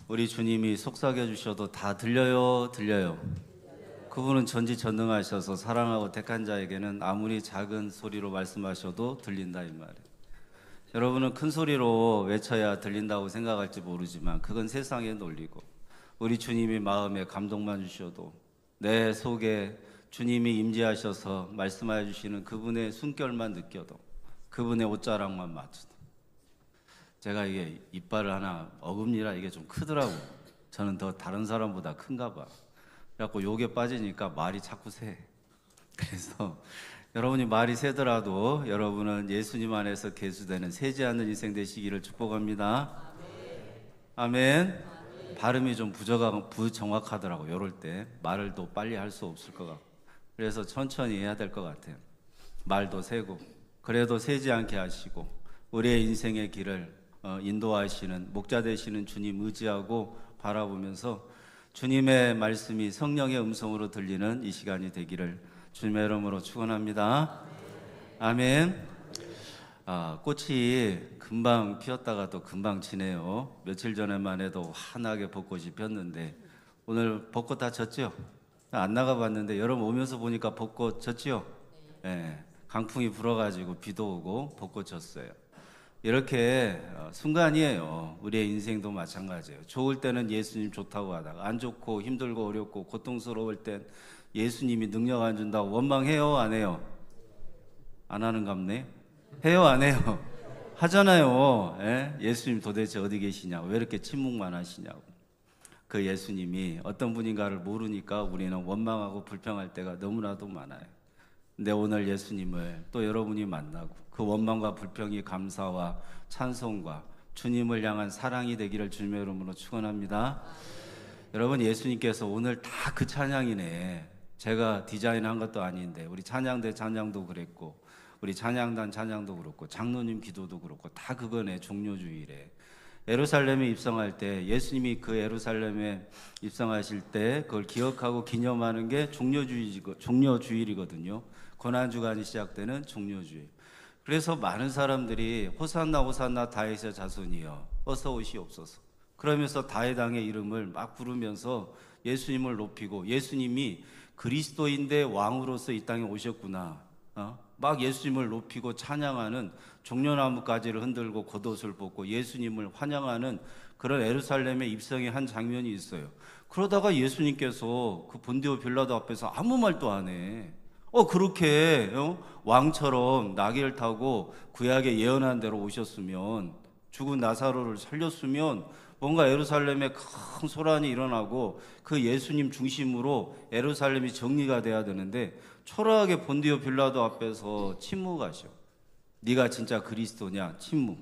우리 주님이 속삭여 주셔도 다 들려요, 들려요. 그분은 전지전능하셔서 사랑하고 택한 자에게는 아무리 작은 소리로 말씀하셔도 들린다 이 말이에요. 여러분은 큰 소리로 외쳐야 들린다고 생각할지 모르지만 그건 세상의 논리고, 우리 주님이 마음에 감동만 주셔도 내 속에 주님이 임재하셔서 말씀하여 주시는 그분의 숨결만 느껴도, 그분의 옷자락만 맞춰도, 제가 이게 이빨을 하나 어금니라 이게 좀 크더라고요. 저는 더 다른 사람보다 큰가 봐. 그래갖고 욕에 빠지니까 말이 자꾸 새. 그래서 여러분이 말이 새더라도 여러분은 예수님 안에서 계수되는 새지 않는 인생 되시기를 축복합니다. 아멘. 발음이 좀 부정확하더라고. 요럴 때 말을 또 빨리 할 수 없을 것 같고, 그래서 천천히 해야 될 것 같아요. 말도 세고, 그래도 새지 않게 하시고 우리의 인생의 길을 인도하시는 목자 되시는 주님 의지하고 바라보면서 주님의 말씀이 성령의 음성으로 들리는 이 시간이 되기를 주님의 이름으로 축원합니다. 아멘. 꽃이 금방 피었다가 또 금방 지네요. 며칠 전에만 해도 환하게 벚꽃이 폈는데 오늘 벚꽃 다 졌죠? 안 나가봤는데 여러분 오면서 보니까 벚꽃 졌죠? 네. 강풍이 불어가지고 비도 오고 벚꽃 졌어요. 이렇게 순간이에요. 우리의 인생도 마찬가지예요. 좋을 때는 예수님 좋다고 하다가 안 좋고 힘들고 어렵고 고통스러울 땐 예수님이 능력 안 준다고 원망해요, 안 해요? 안 하는 갑네? 해요, 안 해요? 하잖아요. 예? 예수님 도대체 어디 계시냐고, 왜 이렇게 침묵만 하시냐고. 그 예수님이 어떤 분인가를 모르니까 우리는 원망하고 불평할 때가 너무나도 많아요. 근데 오늘 예수님을 또 여러분이 만나고 그 원망과 불평이 감사와 찬송과 주님을 향한 사랑이 되기를 주님의 이름으로 축원합니다. 여러분, 예수님께서 오늘 다 그 찬양이네. 제가 디자인한 것도 아닌데 우리 찬양대 찬양도 그랬고 우리 찬양단 찬양도 그렇고 장로님 기도도 그렇고 다 그거네. 종료주일에 예루살렘에 입성할 때, 예수님이 그 예루살렘에 입성하실 때 그걸 기억하고 기념하는 게 종료주일이거든요. 고난주간이 시작되는 종료주일. 그래서 많은 사람들이 호산나 호산나 다윗의 자손이여 어서 오시옵소서 그러면서 다윗 왕의 이름을 막 부르면서 예수님을 높이고, 예수님이 그리스도인데 왕으로서 이 땅에 오셨구나, 막 예수님을 높이고 찬양하는, 종려나무 가지를 흔들고 겉옷을 벗고 예수님을 환영하는 그런 예루살렘의 입성의 한 장면이 있어요. 그러다가 예수님께서 그 본디오 빌라도 앞에서 아무 말도 안 해. 그렇게 왕처럼 나귀를 타고 구약에 예언한 대로 오셨으면, 죽은 나사로를 살렸으면 뭔가 예루살렘에 큰 소란이 일어나고 그 예수님 중심으로 예루살렘이 정리가 돼야 되는데 초라하게 본디오 빌라도 앞에서 침묵하셔. 네가 진짜 그리스도냐? 침묵.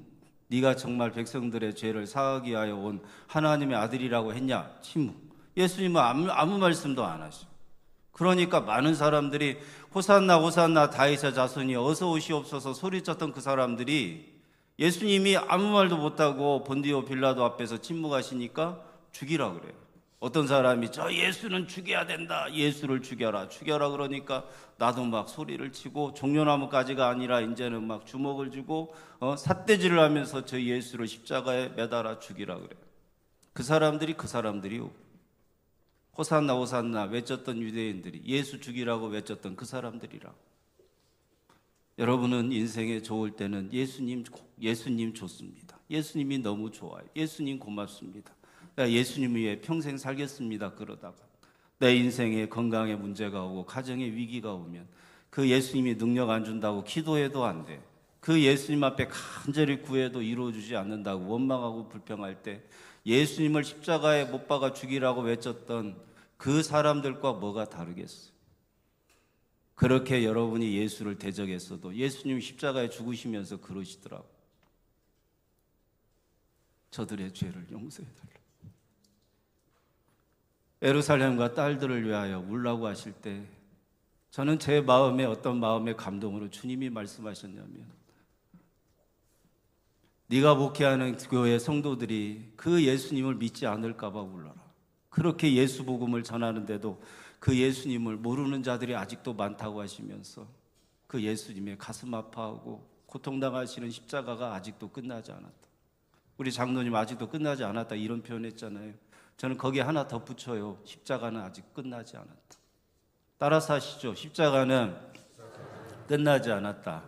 네가 정말 백성들의 죄를 사하기 위하여 온 하나님의 아들이라고 했냐? 침묵. 예수님은 아무 말씀도 안 하셔. 그러니까 많은 사람들이 호산나 호산나 다윗의 자손이 어서 오시옵소서 소리쳤던 그 사람들이 예수님이 아무 말도 못하고 본디오 빌라도 앞에서 침묵하시니까 죽이라 그래요. 어떤 사람이 저 예수는 죽여야 된다, 예수를 죽여라 죽여라 그러니까 나도 막 소리를 치고 종려나무까지가 아니라 이제는 막 주먹을 쥐고 삿대질을 하면서 저 예수를 십자가에 매달아 죽이라 그래요. 그 사람들이요, 호산나 호산나 외쳤던 유대인들이, 예수 죽이라고 외쳤던 그 사람들이라. 여러분은 인생에 좋을 때는 예수님 좋습니다. 예수님이 너무 좋아요. 예수님 고맙습니다. 내가 예수님 위해 평생 살겠습니다. 그러다가 내 인생에 건강에 문제가 오고 가정에 위기가 오면 그 예수님이 능력 안 준다고 기도해도 안 돼. 그 예수님 앞에 간절히 구해도 이루어주지 않는다고 원망하고 불평할 때 예수님을 십자가에 못 박아 죽이라고 외쳤던 그 사람들과 뭐가 다르겠어요? 그렇게 여러분이 예수를 대적했어도 예수님이 십자가에 죽으시면서 그러시더라고. 저들의 죄를 용서해달라. 예루살렘과 딸들을 위하여 울라고 하실 때 저는 제 마음에 어떤 마음의 감동으로 주님이 말씀하셨냐면, 네가 목회하는 교회 성도들이 그 예수님을 믿지 않을까 봐 울러라. 그렇게 예수 복음을 전하는데도 그 예수님을 모르는 자들이 아직도 많다고 하시면서 그 예수님의 가슴 아파하고 고통당하시는 십자가가 아직도 끝나지 않았다. 우리 장로님 아직도 끝나지 않았다 이런 표현했잖아요. 저는 거기에 하나 더 붙여요. 십자가는 아직 끝나지 않았다. 따라서 하시죠. 십자가는 끝나지 않았다.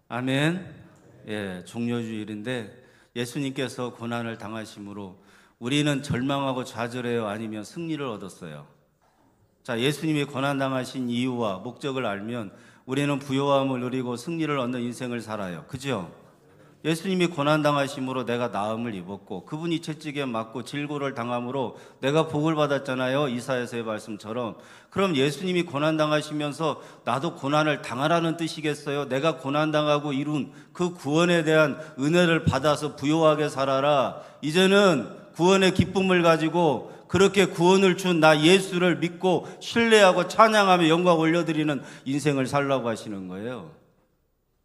아멘. 예, 종료주일인데 예수님께서 고난을 당하심으로 우리는 절망하고 좌절해요? 아니면 승리를 얻었어요? 자, 예수님이 고난당하신 이유와 목적을 알면 우리는 부요함을 누리고 승리를 얻는 인생을 살아요. 그죠? 예수님이 고난당하심으로 내가 나음을 입었고 그분이 채찍에 맞고 질고를 당함으로 내가 복을 받았잖아요. 이사야서의 말씀처럼. 그럼 예수님이 고난당하시면서 나도 고난을 당하라는 뜻이겠어요? 내가 고난당하고 이룬 그 구원에 대한 은혜를 받아서 부요하게 살아라. 이제는 구원의 기쁨을 가지고 그렇게 구원을 준 나 예수를 믿고 신뢰하고 찬양하며 영광 올려드리는 인생을 살라고 하시는 거예요.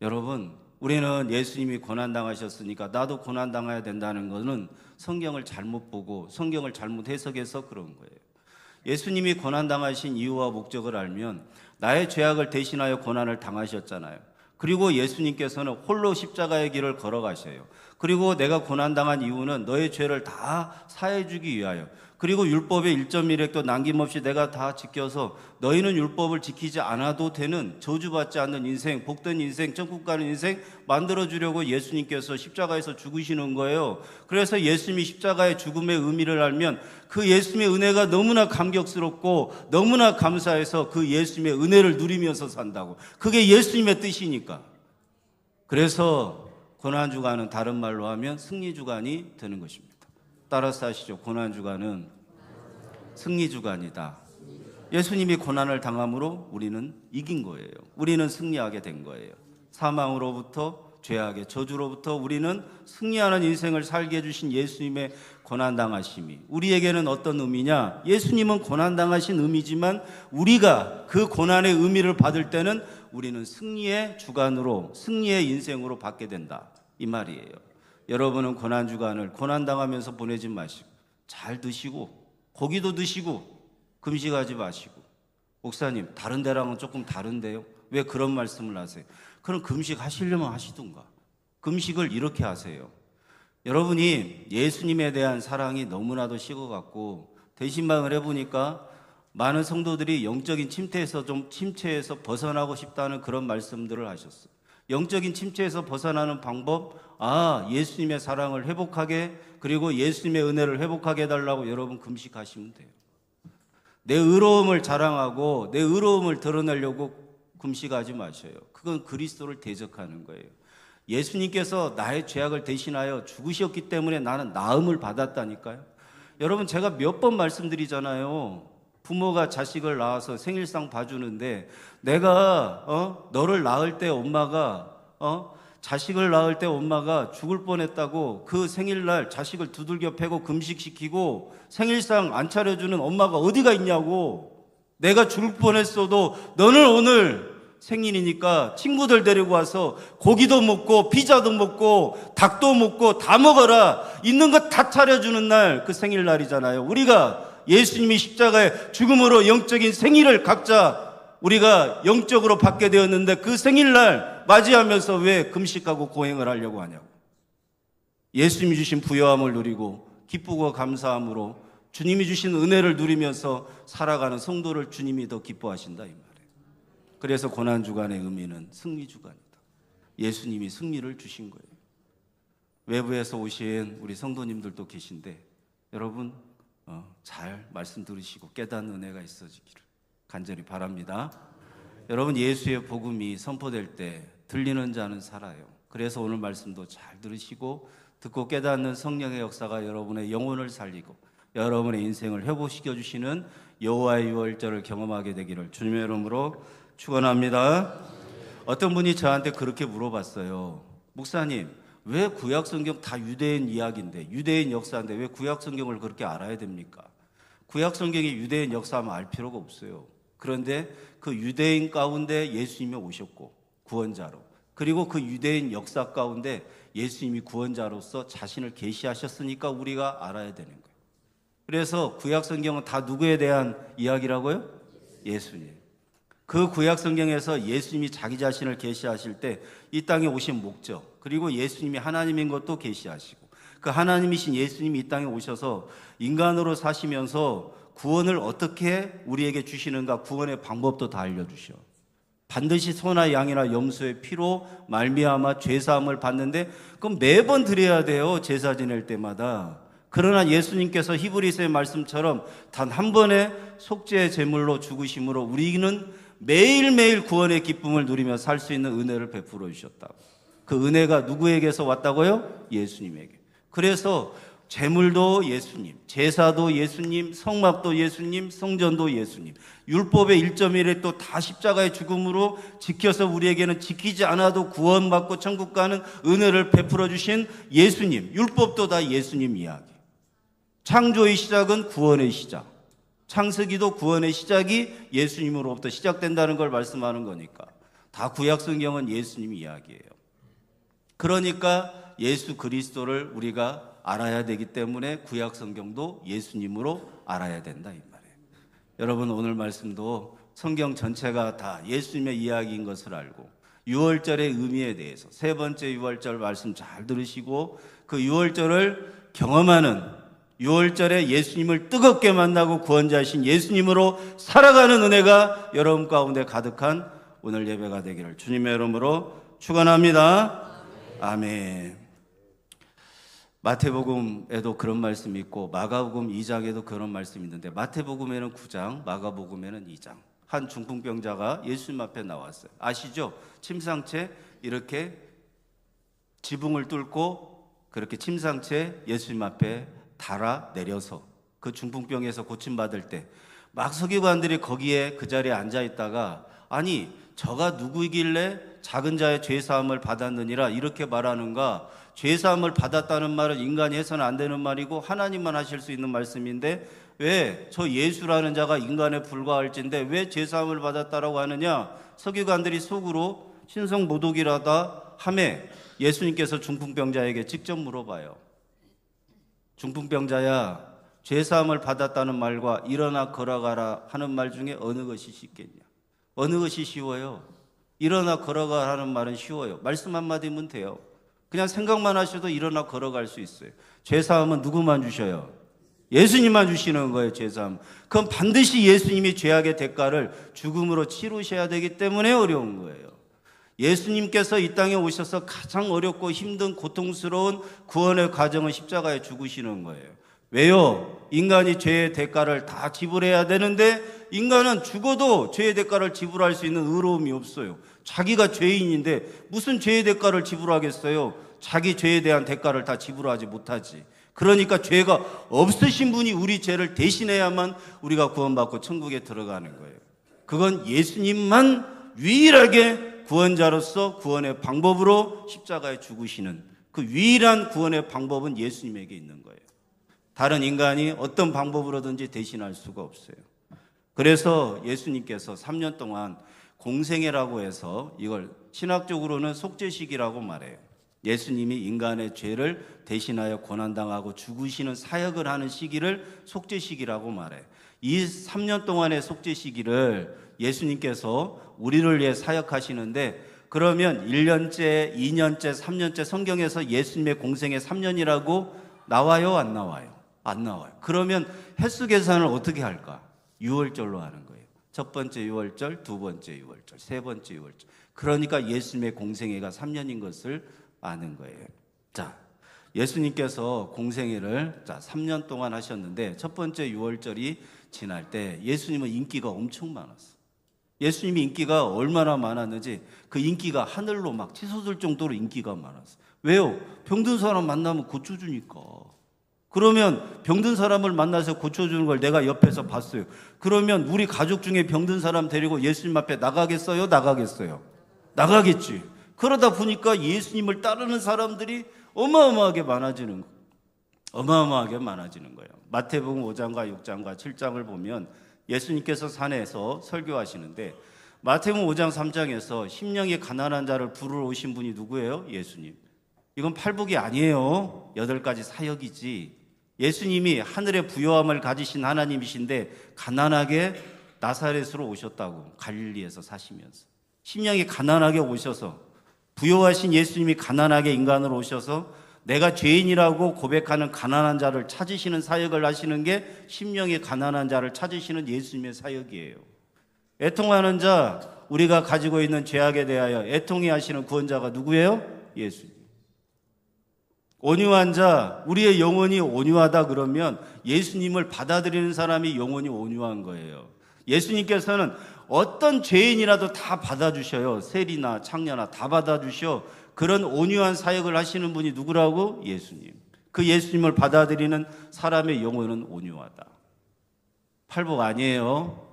여러분, 우리는 예수님이 고난당하셨으니까 나도 고난당해야 된다는 것은 성경을 잘못 보고 성경을 잘못 해석해서 그런 거예요. 예수님이 고난당하신 이유와 목적을 알면 나의 죄악을 대신하여 고난을 당하셨잖아요. 그리고 예수님께서는 홀로 십자가의 길을 걸어가셔요. 그리고 내가 고난당한 이유는 너의 죄를 다 사해주기 위하여, 그리고 율법의 1.1획도 남김없이 내가 다 지켜서 너희는 율법을 지키지 않아도 되는 저주받지 않는 인생, 복된 인생, 천국 가는 인생 만들어주려고 예수님께서 십자가에서 죽으시는 거예요. 그래서 예수님이 십자가의 죽음의 의미를 알면 그 예수님의 은혜가 너무나 감격스럽고 너무나 감사해서 그 예수님의 은혜를 누리면서 산다고. 그게 예수님의 뜻이니까. 그래서 고난주간은 다른 말로 하면 승리주간이 되는 것입니다. 따라서 하시죠. 고난주간은 승리주간이다. 예수님이 고난을 당함으로 우리는 이긴 거예요. 우리는 승리하게 된 거예요. 사망으로부터, 죄악의 저주로부터 우리는 승리하는 인생을 살게 해주신 예수님의 고난당하심이 우리에게는 어떤 의미냐? 예수님은 고난당하신 의미지만 우리가 그 고난의 의미를 받을 때는 우리는 승리의 주간으로, 승리의 인생으로 받게 된다, 이 말이에요. 여러분은 고난주간을 고난당하면서 보내지 마시고 잘 드시고 고기도 드시고 금식하지 마시고. 목사님, 다른 데랑은 조금 다른데요? 왜 그런 말씀을 하세요? 그럼 금식 하시려면 하시든가. 금식을 이렇게 하세요. 여러분이 예수님에 대한 사랑이 너무나도 식어갖고 대신방을 해보니까 많은 성도들이 영적인 침체에서 벗어나고 싶다는 그런 말씀들을 하셨어요. 영적인 침체에서 벗어나는 방법, 예수님의 사랑을 회복하게, 그리고 예수님의 은혜를 회복하게 해달라고 여러분 금식하시면 돼요. 내 의로움을 자랑하고 내 의로움을 드러내려고 금식하지 마셔요. 그건 그리스도를 대적하는 거예요. 예수님께서 나의 죄악을 대신하여 죽으셨기 때문에 나는 나음을 받았다니까요. 여러분, 제가 몇 번 말씀드리잖아요. 부모가 자식을 낳아서 생일상 봐주는데 내가 너를 낳을 때 엄마가 자식을 낳을 때 엄마가 죽을 뻔했다고 그 생일날 자식을 두들겨 패고 금식시키고 생일상 안 차려주는 엄마가 어디가 있냐고. 내가 죽을 뻔했어도 너는 오늘 생일이니까 친구들 데리고 와서 고기도 먹고 피자도 먹고 닭도 먹고 다 먹어라. 있는 거 다 차려주는 날, 그 생일날이잖아요. 우리가 예수님이 십자가의 죽음으로 영적인 생일을 각자 우리가 영적으로 받게 되었는데 그 생일날 맞이하면서 왜 금식하고 고행을 하려고 하냐고. 예수님이 주신 부요함을 누리고 기쁘고 감사함으로 주님이 주신 은혜를 누리면서 살아가는 성도를 주님이 더 기뻐하신다, 이 말이에요. 그래서 고난주간의 의미는 승리주간이다. 예수님이 승리를 주신 거예요. 외부에서 오신 우리 성도님들도 계신데 여러분 잘 말씀 들으시고 깨닫는 은혜가 있어지기를 간절히 바랍니다. 여러분, 예수의 복음이 선포될 때 들리는 자는 살아요. 그래서 오늘 말씀도 잘 들으시고 듣고 깨닫는 성령의 역사가 여러분의 영혼을 살리고 여러분의 인생을 회복시켜 주시는 여호와의 유월절을 경험하게 되기를 주님의 이름으로 축원합니다. 어떤 분이 저한테 그렇게 물어봤어요. 목사님, 왜 구약 성경 다 유대인 이야기인데, 유대인 역사인데 왜 구약 성경을 그렇게 알아야 됩니까? 구약 성경이 유대인 역사하면 알 필요가 없어요. 그런데 그 유대인 가운데 예수님이 오셨고 구원자로, 그리고 그 유대인 역사 가운데 예수님이 구원자로서 자신을 계시하셨으니까 우리가 알아야 되는 거예요. 그래서 구약 성경은 다 누구에 대한 이야기라고요? 예수님. 그 구약 성경에서 예수님이 자기 자신을 계시하실 때 이 땅에 오신 목적, 그리고 예수님이 하나님인 것도 계시하시고, 그 하나님이신 예수님이 이 땅에 오셔서 인간으로 사시면서 구원을 어떻게 우리에게 주시는가, 구원의 방법도 다 알려주셔. 반드시 소나 양이나 염소의 피로 말미암아 죄사함을 받는데, 그럼 매번 드려야 돼요, 제사 지낼 때마다. 그러나 예수님께서 히브리서의 말씀처럼 단 한 번의 속죄의 제물로 죽으심으로 우리는 매일매일 구원의 기쁨을 누리며 살 수 있는 은혜를 베풀어 주셨다고. 그 은혜가 누구에게서 왔다고요? 예수님에게. 그래서 제물도 예수님, 제사도 예수님, 성막도 예수님, 성전도 예수님, 율법의 1.1에 또 다 십자가의 죽음으로 지켜서 우리에게는 지키지 않아도 구원받고 천국 가는 은혜를 베풀어 주신 예수님, 율법도 다 예수님 이야기. 창조의 시작은 구원의 시작, 창세기도 구원의 시작이 예수님으로부터 시작된다는 걸 말씀하는 거니까 다 구약 성경은 예수님 이야기예요. 그러니까 예수 그리스도를 우리가 알아야 되기 때문에 구약 성경도 예수님으로 알아야 된다 이 말이에요. 여러분, 오늘 말씀도 성경 전체가 다 예수님의 이야기인 것을 알고 유월절의 의미에 대해서 세 번째 유월절 말씀 잘 들으시고 그 유월절을 경험하는, 유월절에 예수님을 뜨겁게 만나고 구원자이신 예수님으로 살아가는 은혜가 여러분 가운데 가득한 오늘 예배가 되기를 주님의 이름으로 축원합니다. 아멘. 마태복음에도 그런 말씀이 있고 마가복음 2장에도 그런 말씀이 있는데, 마태복음에는 9장, 마가복음에는 2장. 한 중풍병자가 예수님 앞에 나왔어요. 아시죠? 침상채 이렇게 지붕을 뚫고 그렇게 침상채 예수님 앞에 달아 내려서 그 중풍병에서 고침받을 때 막 서기관들이 거기에 그 자리에 앉아 있다가, 아니 저가 누구이길래 작은 자의 죄사함을 받았느니라 이렇게 말하는가. 죄사함을 받았다는 말은 인간이 해서는 안 되는 말이고 하나님만 하실 수 있는 말씀인데 왜 저 예수라는 자가 인간에 불과할진데 왜 죄사함을 받았다라고 하느냐. 서기관들이 속으로 신성모독이라다 하매 예수님께서 중풍병자에게 직접 물어봐요. 중풍병자야, 죄사함을 받았다는 말과 일어나 걸어가라 하는 말 중에 어느 것이 쉽겠냐? 어느 것이 쉬워요? 일어나 걸어가라 하는 말은 쉬워요. 말씀 한마디면 돼요. 그냥 생각만 하셔도 일어나 걸어갈 수 있어요. 죄사함은 누구만 주셔요? 예수님만 주시는 거예요. 죄사함. 그럼 반드시 예수님이 죄악의 대가를 죽음으로 치르셔야 되기 때문에 어려운 거예요. 예수님께서 이 땅에 오셔서 가장 어렵고 힘든 고통스러운 구원의 과정은 십자가에 죽으시는 거예요. 왜요? 인간이 죄의 대가를 다 지불해야 되는데 인간은 죽어도 죄의 대가를 지불할 수 있는 의로움이 없어요. 자기가 죄인인데 무슨 죄의 대가를 지불하겠어요? 자기 죄에 대한 대가를 다 지불하지 못하지. 그러니까 죄가 없으신 분이 우리 죄를 대신해야만 우리가 구원받고 천국에 들어가는 거예요. 그건 예수님만 유일하게 구원자로서 구원의 방법으로 십자가에 죽으시는 그 유일한 구원의 방법은 예수님에게 있는 거예요. 다른 인간이 어떤 방법으로든지 대신할 수가 없어요. 그래서 예수님께서 3년 동안 공생애라고 해서 이걸 신학적으로는 속죄식이라고 말해요. 예수님이 인간의 죄를 대신하여 고난당하고 죽으시는 사역을 하는 시기를 속죄식이라고 말해요. 이 3년 동안의 속죄시기를 예수님께서 우리를 위해 사역하시는데, 그러면 1년째, 2년째, 3년째 성경에서 예수님의 공생애 3년이라고 나와요? 안 나와요? 안 나와요. 그러면 횟수 계산을 어떻게 할까? 유월절로 하는 거예요. 첫 번째 유월절, 두 번째 유월절, 세 번째 유월절. 그러니까 예수님의 공생애가 3년인 것을 아는 거예요. 자, 예수님께서 공생애를 3년 동안 하셨는데 첫 번째 유월절이 지날 때 예수님은 인기가 엄청 많았어. 예수님이 인기가 얼마나 많았는지 그 인기가 하늘로 막 치솟을 정도로 인기가 많았어. 왜요? 병든 사람 만나면 고쳐주니까. 그러면 병든 사람을 만나서 고쳐주는 걸 내가 옆에서 봤어요. 그러면 우리 가족 중에 병든 사람 데리고 예수님 앞에 나가겠어요? 나가겠어요? 나가겠지. 그러다 보니까 예수님을 따르는 사람들이 어마어마하게 많아지는 거예요. 어마어마하게 많아지는 거예요. 마태복음 5장과 6장과 7장을 보면 예수님께서 산에서 설교하시는데 마태복음 5장 3장에서 심령이 가난한 자를 부르러 오신 분이 누구예요? 예수님. 이건 팔복이 아니에요. 8가지 사역이지. 예수님이 하늘의 부요함을 가지신 하나님이신데 가난하게 나사렛으로 오셨다고, 갈릴리에서 사시면서. 심령이 가난하게 오셔서, 부요하신 예수님이 가난하게 인간으로 오셔서 내가 죄인이라고 고백하는 가난한 자를 찾으시는 사역을 하시는 게 심령이 가난한 자를 찾으시는 예수님의 사역이에요. 애통하는 자, 우리가 가지고 있는 죄악에 대하여 애통해 하시는 구원자가 누구예요? 예수님. 온유한 자, 우리의 영혼이 온유하다 그러면 예수님을 받아들이는 사람이 영혼이 온유한 거예요. 예수님께서는 어떤 죄인이라도 다 받아주셔요. 세리나 창녀나 다 받아주셔. 그런 온유한 사역을 하시는 분이 누구라고? 예수님. 그 예수님을 받아들이는 사람의 영혼은 온유하다. 팔복 아니에요.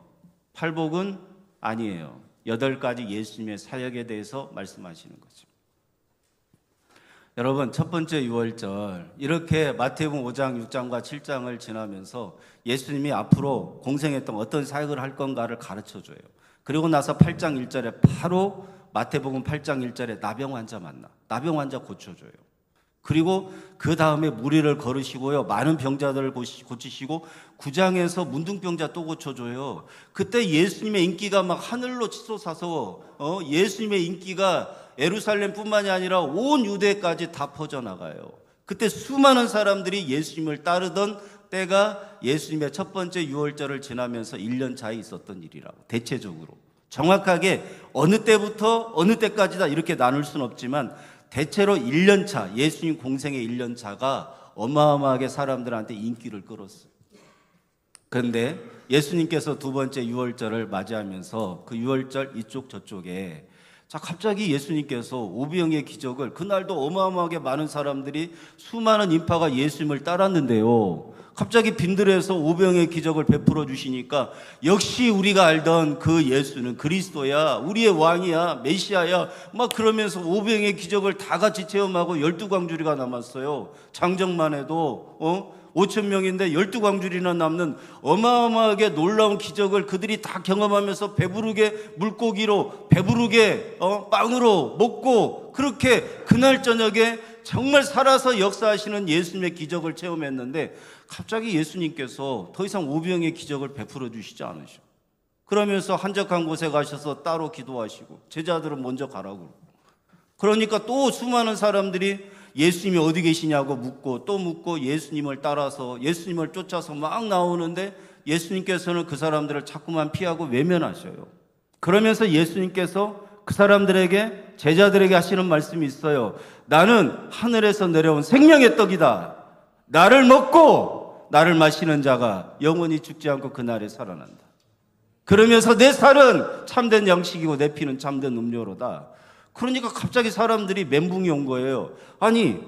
팔복은 아니에요. 8가지 예수님의 사역에 대해서 말씀하시는 거죠. 여러분, 첫 번째 유월절, 이렇게 마태복음 5장, 6장과 7장을 지나면서 예수님이 앞으로 공생했던 어떤 사역을 할 건가를 가르쳐줘요. 그리고 나서 8장 1절에 바로 마태복음 8장 1절에 나병 환자 만나, 나병 환자 고쳐줘요. 그리고 그 다음에 무리를 걸으시고요, 많은 병자들을 고치시고 9장에서 문둥병자 또 고쳐줘요. 그때 예수님의 인기가 막 하늘로 치솟아서 예수님의 인기가 예루살렘뿐만이 아니라 온 유대까지 다 퍼져나가요. 그때 수많은 사람들이 예수님을 따르던 때가 예수님의 첫 번째 유월절을 지나면서 1년 차에 있었던 일이라고. 대체적으로 정확하게 어느 때부터 어느 때까지다 이렇게 나눌 수는 없지만 대체로 1년 차, 예수님 공생의 1년 차가 어마어마하게 사람들한테 인기를 끌었어요. 그런데 예수님께서 두 번째 유월절을 맞이하면서 그 유월절 이쪽 저쪽에 갑자기 예수님께서 오병의 기적을, 그날도 어마어마하게 많은 사람들이, 수많은 인파가 예수님을 따랐는데요, 갑자기 빈들에서 오병의 기적을 베풀어 주시니까 역시 우리가 알던 그 예수는 그리스도야, 우리의 왕이야, 메시아야, 막 그러면서 오병의 기적을 다 같이 체험하고 12광주리가 남았어요. 장정만 해도 5,000명인데 12광주리나 남는 어마어마하게 놀라운 기적을 그들이 다 경험하면서 배부르게 물고기로, 배부르게 빵으로 먹고, 그렇게 그날 저녁에 정말 살아서 역사하시는 예수님의 기적을 체험했는데 갑자기 예수님께서 더 이상 오병의 기적을 베풀어 주시지 않으셔. 그러면서 한적한 곳에 가셔서 따로 기도하시고 제자들은 먼저 가라고. 그러니까 또 수많은 사람들이 예수님이 어디 계시냐고 묻고 또 묻고 예수님을 따라서, 예수님을 쫓아서 막 나오는데 예수님께서는 그 사람들을 자꾸만 피하고 외면하셔요. 그러면서 예수님께서 그 사람들에게, 제자들에게 하시는 말씀이 있어요. 나는 하늘에서 내려온 생명의 떡이다. 나를 먹고 나를 마시는 자가 영원히 죽지 않고 그날에 살아난다. 그러면서 내 살은 참된 양식이고 내 피는 참된 음료로다. 그러니까 갑자기 사람들이 멘붕이 온 거예요. 아니,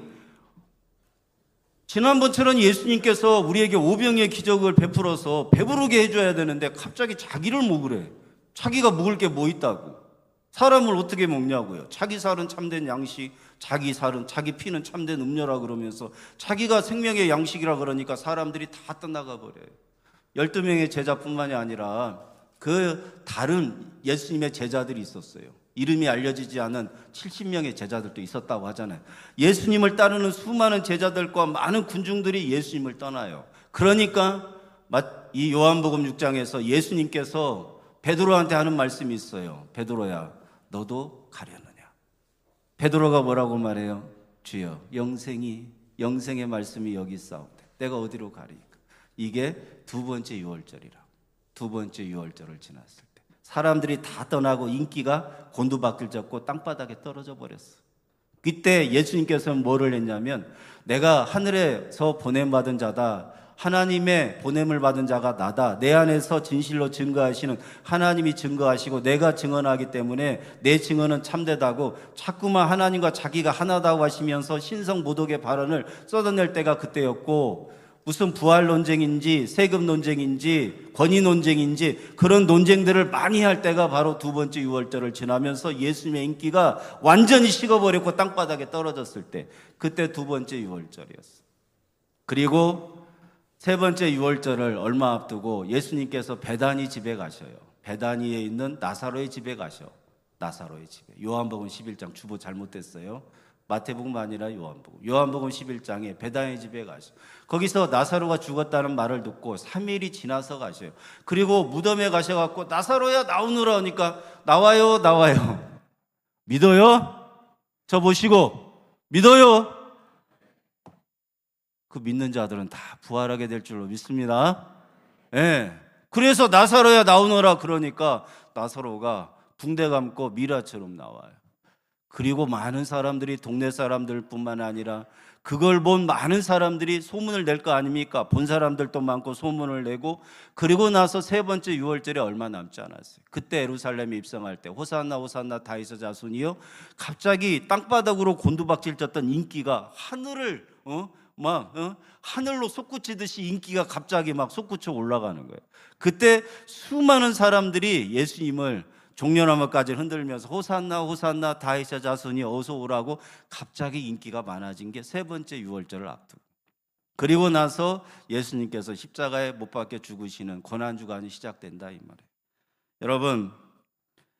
지난번처럼 예수님께서 우리에게 오병의 기적을 베풀어서 배부르게 해줘야 되는데 갑자기 자기를 먹으래. 자기가 먹을 게 뭐 있다고. 사람을 어떻게 먹냐고요. 자기 살은 참된 양식, 자기 살은, 자기 피는 참된 음료라 그러면서 자기가 생명의 양식이라 그러니까 사람들이 다 떠나가 버려요. 12명의 제자뿐만이 아니라 그 다른 예수님의 제자들이 있었어요. 이름이 알려지지 않은 70명의 제자들도 있었다고 하잖아요. 예수님을 따르는 수많은 제자들과 많은 군중들이 예수님을 떠나요. 그러니까 이 요한복음 6장에서 예수님께서 베드로한테 하는 말씀이 있어요. 베드로야, 너도 가려느냐? 베드로가 뭐라고 말해요? 주여, 영생의 말씀이 여기 있사온데 내가 어디로 가리까? 이게 두 번째 유월절이라. 두 번째 유월절을 지났을 때 사람들이 다 떠나고 인기가 곤두박질 잡고 땅바닥에 떨어져 버렸어. 그때 예수님께서는 뭐를 했냐면, 내가 하늘에서 보냄받은 자다, 하나님의 보냄을 받은 자가 나다, 내 안에서 진실로 증거하시는 하나님이 증거하시고 내가 증언하기 때문에 내 증언은 참되다고 자꾸만 하나님과 자기가 하나다고 하시면서 신성모독의 발언을 쏟아낼 때가 그때였고, 무슨 부활 논쟁인지 세금 논쟁인지 권위 논쟁인지 그런 논쟁들을 많이 할 때가 바로 두 번째 유월절을 지나면서 예수님의 인기가 완전히 식어버렸고 땅바닥에 떨어졌을 때, 그때 두 번째 유월절이었어. 그리고 세 번째 유월절을 얼마 앞두고 예수님께서 베다니 집에 가셔요. 베다니에 있는 나사로의 집에 가셔. 나사로의 집에. 요한복음 11장 주보 잘못됐어요. 마태복음 아니라 요한복음. 요한복음 11장에 베다니 집에 가셔. 거기서 나사로가 죽었다는 말을 듣고 3일이 지나서 가셔요. 그리고 무덤에 가셔갖고 나사로야 나오느라 하니까 나와요, 나와요. 믿어요? 저 보시고 믿어요? 그 믿는 자들은 다 부활하게 될 줄로 믿습니다. 예. 그래서 나사로야 나오너라 그러니까 나사로가 붕대 감고 미라처럼 나와요. 그리고 많은 사람들이 동네 사람들뿐만 아니라 그걸 본 많은 사람들이 소문을 낼 거 아닙니까? 본 사람들도 많고 소문을 내고 그리고 나서 세 번째 유월절에 얼마 남지 않았어요. 그때 예루살렘에 입성할 때 호산나 호산나 다윗의 자손이요 갑자기 땅바닥으로 곤두박질 쳤던 인기가 하늘을 하늘로 솟구치듯이 인기가 갑자기 막 솟구쳐 올라가는 거예요. 그때 수많은 사람들이 예수님을 종려나무까지 흔들면서 호산나 호산나 다윗의 자손이 어서 오라고 갑자기 인기가 많아진 게 세 번째 유월절을 앞두고 그리고 나서 예수님께서 십자가에 못 박혀 죽으시는 고난주간이 시작된다 이 말이에요. 여러분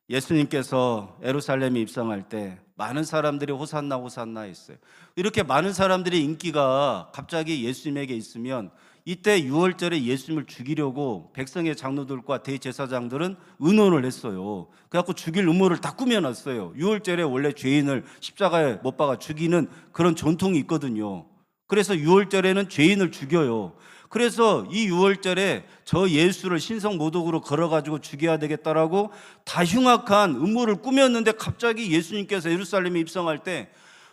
예수님께서 예루살렘에 입성할 때 많은 사람들이 호산나 호산나 했어요. 이렇게 많은 사람들의 인기가 갑자기 예수님에게 있으면 이때 유월절에 예수님을 죽이려고 백성의 장로들과 대제사장들은 의논을 했어요. 그래갖고 죽일 음모를 다 꾸며놨어요. 유월절에 원래 죄인을 십자가에 못 박아 죽이는 그런 전통이 있거든요. 그래서 유월절에는 죄인을 죽여요. 그래서 이 유월절에 저 예수를 신성모독으로 걸어가지고 죽여야 되겠다라고 다 흉악한 음모를 꾸몄는데 갑자기 예수님께서 예루살렘에 입성할 때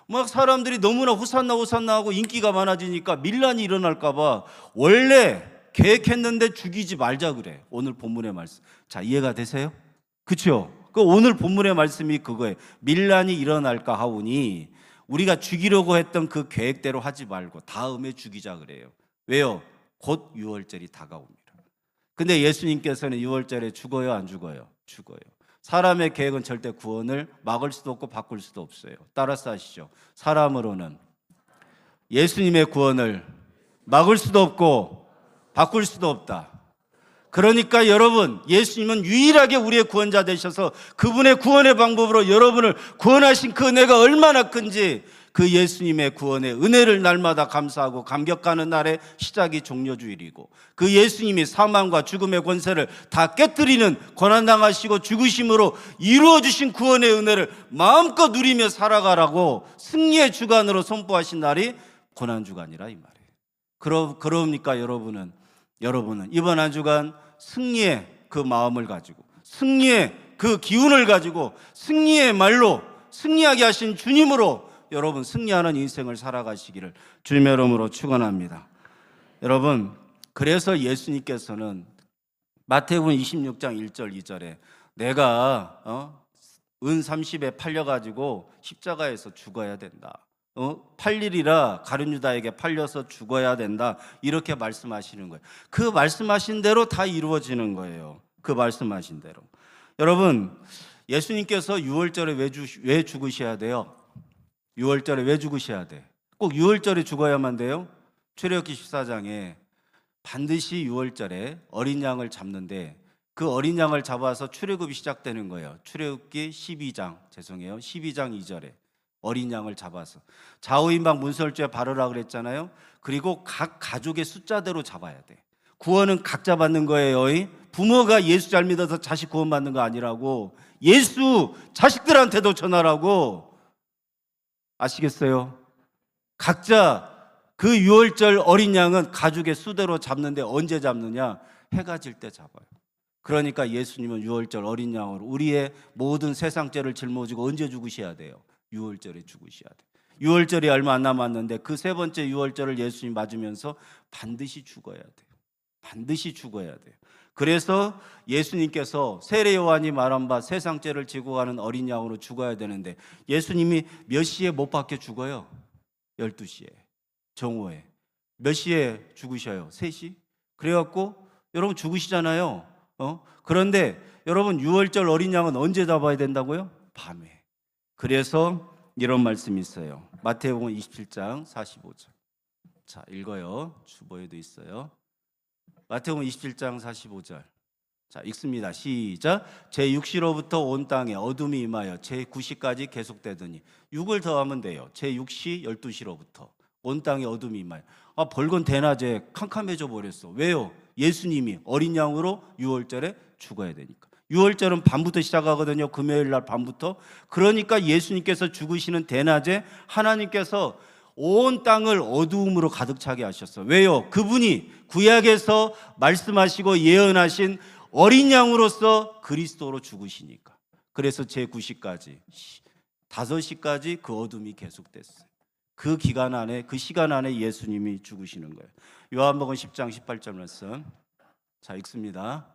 막 사람들이 너무나 호산나 호산나 하고 인기가 많아지니까 밀란이 일어날까봐 원래 계획했는데 죽이지 말자 그래. 오늘 본문의 말씀. 자, 이해가 되세요? 그렇죠? 그 오늘 본문의 말씀이 그거예요. 밀란이 일어날까 하오니 우리가 죽이려고 했던 그 계획대로 하지 말고 다음에 죽이자 그래요. 왜요? 곧 유월절이 다가옵니다. 근데 예수님께서는 유월절에 죽어요, 안 죽어요? 죽어요. 사람의 계획은 절대 구원을 막을 수도 없고 바꿀 수도 없어요. 따라서 하시죠. 사람으로는 예수님의 구원을 막을 수도 없고 바꿀 수도 없다. 그러니까 여러분, 예수님은 유일하게 우리의 구원자 되셔서 그분의 구원의 방법으로 여러분을 구원하신 그 은혜가 얼마나 큰지 그 예수님의 구원의 은혜를 날마다 감사하고 감격하는 날의 시작이 종려주일이고 그 예수님이 사망과 죽음의 권세를 다 깨뜨리는 고난당하시고 죽으심으로 이루어주신 구원의 은혜를 마음껏 누리며 살아가라고 승리의 주간으로 선포하신 날이 고난주간이라 이 말이에요. 그러니까 여러분은 이번 한 주간 승리의 그 마음을 가지고 승리의 그 기운을 가지고 승리의 말로 승리하게 하신 주님으로 여러분 승리하는 인생을 살아가시기를 주님의 이름으로 축원합니다. 여러분 그래서 예수님께서는 마태복음 26장 1절 2절에 내가 은 30에 팔려가지고 십자가에서 죽어야 된다. 팔리리라 가룟 유다에게 팔려서 죽어야 된다. 이렇게 말씀하시는 거예요. 그 말씀하신 대로 다 이루어지는 거예요. 그 말씀하신 대로. 여러분 예수님께서 유월절에 왜 죽으셔야 돼요? 유월절에 왜 죽으셔야 돼? 꼭 유월절에 죽어야만 돼요? 출애굽기 14장에 반드시 유월절에 어린 양을 잡는데 그 어린 양을 잡아서 출애굽이 시작되는 거예요. 출애굽기 12장 12장 2절에 어린 양을 잡아서 좌우임방 문설주에 바르라 그랬잖아요. 그리고 각 가족의 숫자대로 잡아야 돼. 구원은 각자 받는 거예요. 부모가 예수 잘 믿어서 자식 구원받는 거 아니라고. 예수 자식들한테도 전하라고. 아시겠어요? 각자 그 유월절 어린 양은 가족의 수대로 잡는데 언제 잡느냐? 해가 질 때 잡아요. 그러니까 예수님은 유월절 어린 양으로 우리의 모든 세상 죄를 짊어지고 언제 죽으셔야 돼요? 유월절에 죽으셔야 돼요. 유월절이 얼마 안 남았는데 그 세 번째 유월절을 예수님 맞으면서 반드시 죽어야 돼요. 반드시 죽어야 돼요. 그래서 예수님께서 세례 요한이 말한 바 세상 죄를 지고 가는 어린 양으로 죽어야 되는데 예수님이 몇 시에 못 박혀 죽어요? 12시에 정오에. 몇 시에 죽으셔요? 3시? 그래갖고 여러분 죽으시잖아요. 그런데 여러분 유월절 어린 양은 언제 잡아야 된다고요? 밤에. 그래서 이런 말씀이 있어요. 마태복음 27장 45절. 자, 읽어요. 주보에도 있어요. 마태복음 27장 45절. 자, 읽습니다. 시작. 제6시로부터 온 땅에 어둠이 임하여 제9시까지 계속되더니 6을 더하면 돼요. 제6시 12시로부터 온 땅에 어둠이 임하여. 벌건 대낮에 캄캄해져 버렸어. 왜요? 예수님이 어린 양으로 유월절에 죽어야 되니까. 유월절은 밤부터 시작하거든요. 금요일 날 밤부터. 그러니까 예수님께서 죽으시는 대낮에 하나님께서 온 땅을 어두움으로 가득 차게 하셨어요. 왜요? 그분이 구약에서 말씀하시고 예언하신 어린 양으로서 그리스도로 죽으시니까. 그래서 제9시까지 5시까지 그 어둠이 계속됐어요. 그 기간 안에, 그 시간 안에 예수님이 죽으시는 거예요. 요한복음 10장 18절 말씀. 자, 읽습니다.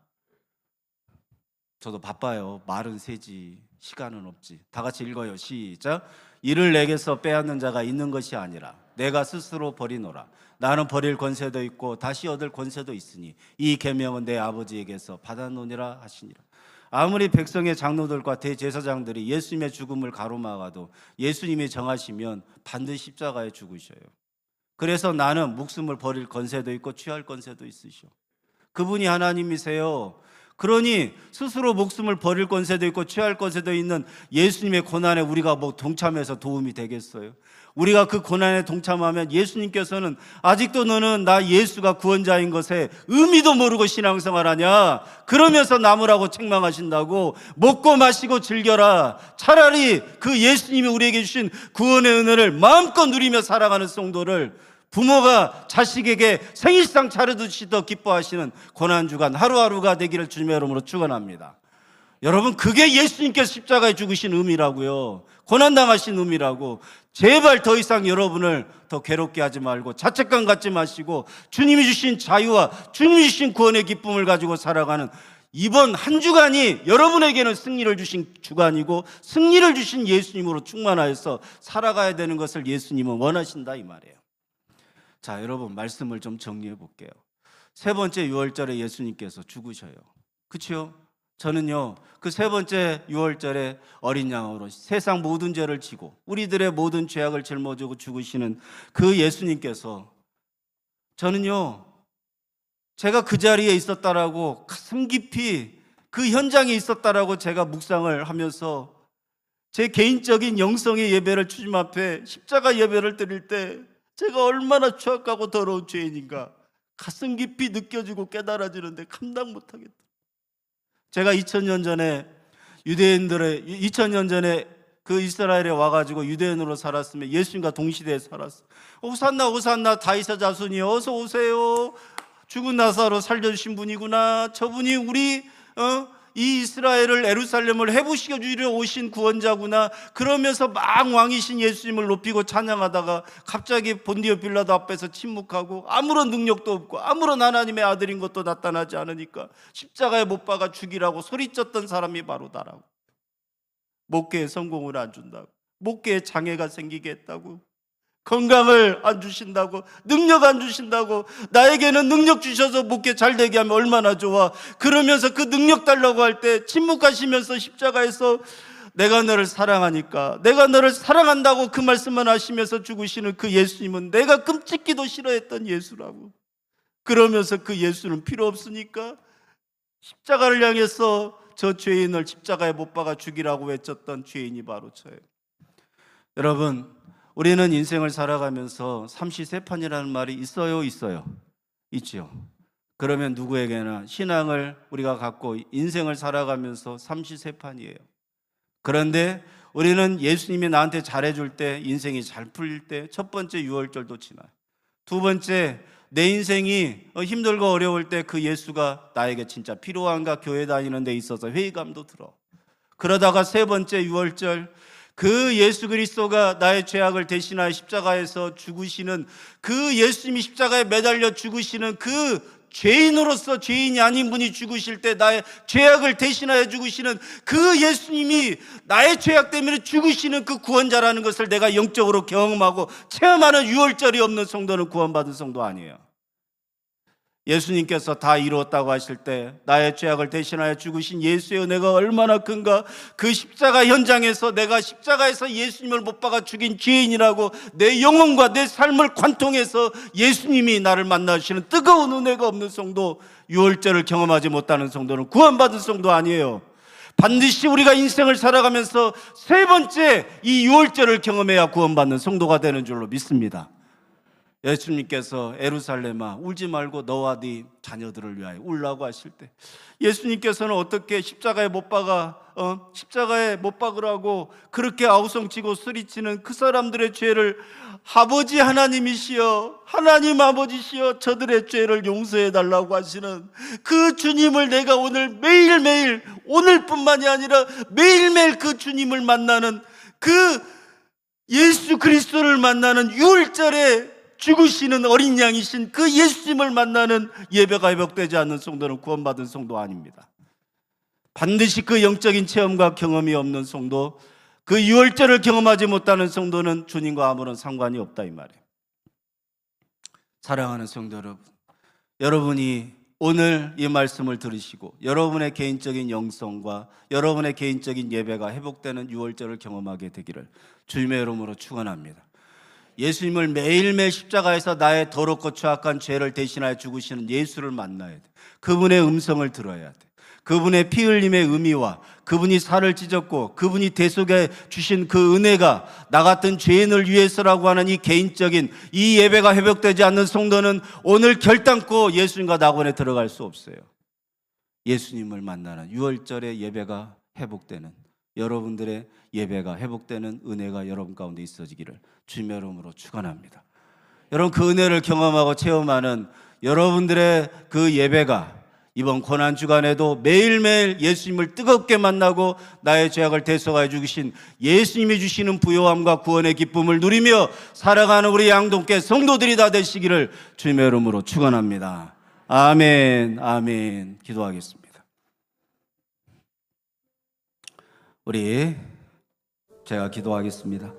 저도 바빠요. 말은 세지 시간은 없지. 다 같이 읽어요. 시작. 이를 내게서 빼앗는 자가 있는 것이 아니라 내가 스스로 버리노라. 나는 버릴 권세도 있고 다시 얻을 권세도 있으니 이 계명은 내 아버지에게서 받아노니라 하시니라. 아무리 백성의 장로들과 대제사장들이 예수님의 죽음을 가로막아도 예수님이 정하시면 반드시 십자가에 죽으셔요. 그래서 나는 목숨을 버릴 권세도 있고 취할 권세도 있으셔. 그분이 하나님이세요. 그러니 스스로 목숨을 버릴 권세도 있고 취할 권세도 있는 예수님의 고난에 우리가 동참해서 도움이 되겠어요? 우리가 그 고난에 동참하면 예수님께서는 아직도 너는 나 예수가 구원자인 것에 의미도 모르고 신앙생활하냐? 그러면서 남으라고 책망하신다고. 먹고 마시고 즐겨라. 차라리 그 예수님이 우리에게 주신 구원의 은혜를 마음껏 누리며 살아가는 성도를 부모가 자식에게 생일상 차려주시 더 기뻐하시는 고난주간 하루하루가 되기를 주님의 이름으로 축원합니다. 여러분, 그게 예수님께서 십자가에 죽으신 의미라고요. 고난당하신 의미라고. 제발 더 이상 여러분을 더 괴롭게 하지 말고 자책감 갖지 마시고 주님이 주신 자유와 주님이 주신 구원의 기쁨을 가지고 살아가는 이번 한 주간이 여러분에게는 승리를 주신 주간이고 승리를 주신 예수님으로 충만하여서 살아가야 되는 것을 예수님은 원하신다 이 말이에요. 자, 여러분, 말씀을 좀 정리해 볼게요. 세 번째 유월절에 예수님께서 죽으셔요. 그렇죠? 저는요, 그 세 번째 유월절에 어린 양으로 세상 모든 죄를 지고 우리들의 모든 죄악을 짊어지고 죽으시는 그 예수님께서, 저는요, 제가 그 자리에 있었다라고, 가슴 깊이 그 현장에 있었다라고 제가 묵상을 하면서 제 개인적인 영성의 예배를 주님 앞에 십자가 예배를 드릴 때 제가 얼마나 추악하고 더러운 죄인인가 가슴 깊이 느껴지고 깨달아지는데 감당 못하겠다. 제가 2000년 전에 그 이스라엘에 와가지고 유대인으로 살았으면 예수님과 동시대에 살았어. 호산나 호산나 다윗의 자손이 어서 오세요. 죽은 나사로 살려주신 분이구나. 저분이 우리 이 이스라엘을 예루살렘을 회복시켜 주려 오신 구원자구나. 그러면서 막 왕이신 예수님을 높이고 찬양하다가 갑자기 본디오 빌라도 앞에서 침묵하고 아무런 능력도 없고 아무런 하나님의 아들인 것도 나타나지 않으니까 십자가에 못 박아 죽이라고 소리쳤던 사람이 바로 나라고. 목회에 성공을 안 준다고, 목회에 장애가 생기게 했다고, 건강을 안 주신다고, 능력 안 주신다고, 나에게는 능력 주셔서 목회 잘 되게 하면 얼마나 좋아. 그러면서 그 능력 달라고 할 때 침묵하시면서 십자가에서 내가 너를 사랑하니까, 내가 너를 사랑한다고 그 말씀만 하시면서 죽으시는 그 예수님은 내가 끔찍히도 싫어했던 예수라고. 그러면서 그 예수는 필요 없으니까 십자가를 향해서 저 죄인을 십자가에 못 박아 죽이라고 외쳤던 죄인이 바로 저예요. 여러분, 우리는 인생을 살아가면서 삼시세판이라는 말이 있어요? 있죠. 그러면 누구에게나 신앙을 우리가 갖고 인생을 살아가면서 삼시세판이에요. 그런데 우리는 예수님이 나한테 잘해줄 때, 인생이 잘 풀릴 때 첫 번째 유월절도 지나요. 두 번째, 내 인생이 힘들고 어려울 때 그 예수가 나에게 진짜 필요한가 교회 다니는 데 있어서 회의감도 들어. 그러다가 세 번째 유월절, 그 예수 그리스도가 나의 죄악을 대신하여 십자가에서 죽으시는 그 예수님이 십자가에 매달려 죽으시는 그 죄인으로서 죄인이 아닌 분이 죽으실 때 나의 죄악을 대신하여 죽으시는 그 예수님이 나의 죄악 때문에 죽으시는 그 구원자라는 것을 내가 영적으로 경험하고 체험하는 유월절이 없는 성도는 구원받은 성도 아니에요. 예수님께서 다 이루었다고 하실 때 나의 죄악을 대신하여 죽으신 예수의 은혜가 얼마나 큰가. 그 십자가 현장에서 내가 십자가에서 예수님을 못 박아 죽인 죄인이라고 내 영혼과 내 삶을 관통해서 예수님이 나를 만나주시는 뜨거운 은혜가 없는 성도, 유월절을 경험하지 못하는 성도는 구원받은 성도 아니에요. 반드시 우리가 인생을 살아가면서 세 번째 이 유월절을 경험해야 구원받는 성도가 되는 줄로 믿습니다. 예수님께서 에루살렘아 울지 말고 너와 네 자녀들을 위하여 울라고 하실 때 예수님께서는 어떻게 십자가에 못 박으라고 그렇게 아우성치고 소리치는 그 사람들의 죄를 아버지 하나님이시여, 하나님 아버지시여, 저들의 죄를 용서해 달라고 하시는 그 주님을 내가 오늘 매일매일, 오늘뿐만이 아니라 매일매일 그 주님을 만나는, 그 예수 그리스도를 만나는 유월절에 죽으시는 어린 양이신 그 예수님을 만나는 예배가 회복되지 않는 성도는 구원받은 성도 아닙니다. 반드시 그 영적인 체험과 경험이 없는 성도, 그 유월절을 경험하지 못하는 성도는 주님과 아무런 상관이 없다 이 말이에요. 사랑하는 성도 여러분, 여러분이 오늘 이 말씀을 들으시고 여러분의 개인적인 영성과 여러분의 개인적인 예배가 회복되는 유월절을 경험하게 되기를 주님의 이름으로 축원합니다. 예수님을 매일매일 십자가에서 나의 더럽고 추악한 죄를 대신하여 죽으시는 예수를 만나야 돼. 그분의 음성을 들어야 돼. 그분의 피 흘림의 의미와 그분이 살을 찢었고 그분이 대속해 주신 그 은혜가 나 같은 죄인을 위해서라고 하는 이 개인적인 이 예배가 회복되지 않는 성도는 오늘 결단코 예수님과 낙원에 들어갈 수 없어요. 예수님을 만나는 유월절의 예배가 회복되는, 여러분들의 예배가 회복되는 은혜가 여러분 가운데 있어지기를 주님의 이름으로 축원합니다. 여러분, 그 은혜를 경험하고 체험하는 여러분들의 그 예배가 이번 고난주간에도 매일매일 예수님을 뜨겁게 만나고 나의 죄악을 대속하여 주신 예수님이 주시는 부요함과 구원의 기쁨을 누리며 살아가는 우리 양동계 성도들이 다 되시기를 주님의 이름으로 축원합니다. 아멘, 아멘. 기도하겠습니다. 제가 기도하겠습니다.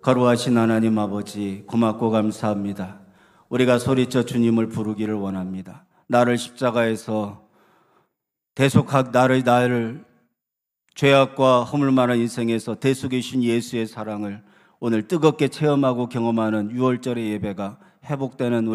거룩하신 하나님 아버지, 고맙고 감사합니다. 우리가 소리쳐 주님을 부르기를 원합니다. 나를 십자가에서 나를 죄악과 허물 많은 인생에서 대속해 주신 예수의 사랑을 오늘 뜨겁게 체험하고 경험하는 유월절의 예배가 회복되는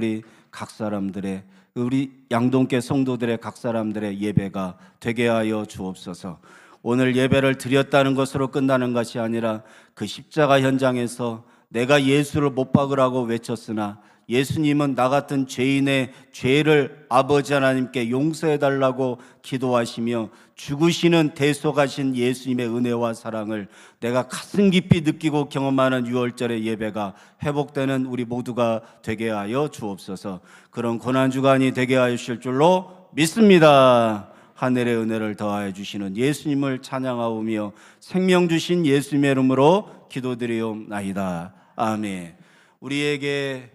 우리 양동계 성도들의 각 사람들의 예배가 되게 하여 주옵소서. 오늘 예배를 드렸다는 것으로 끝나는 것이 아니라 그 십자가 현장에서 내가 예수를 못 박으라고 외쳤으나 예수님은 나 같은 죄인의 죄를 아버지 하나님께 용서해 달라고 기도하시며 죽으시는 대속하신 예수님의 은혜와 사랑을 내가 가슴 깊이 느끼고 경험하는 유월절의 예배가 회복되는 우리 모두가 되게 하여 주옵소서. 그런 고난주간이 되게 하여 주실 줄로 믿습니다. 하늘의 은혜를 더하여 주시는 예수님을 찬양하오며 생명 주신 예수님의 이름으로 기도드리옵나이다. 아멘. 우리에게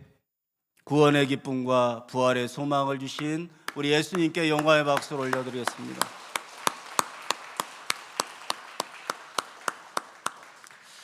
구원의 기쁨과 부활의 소망을 주신 우리 예수님께 영광의 박수를 올려드리겠습니다.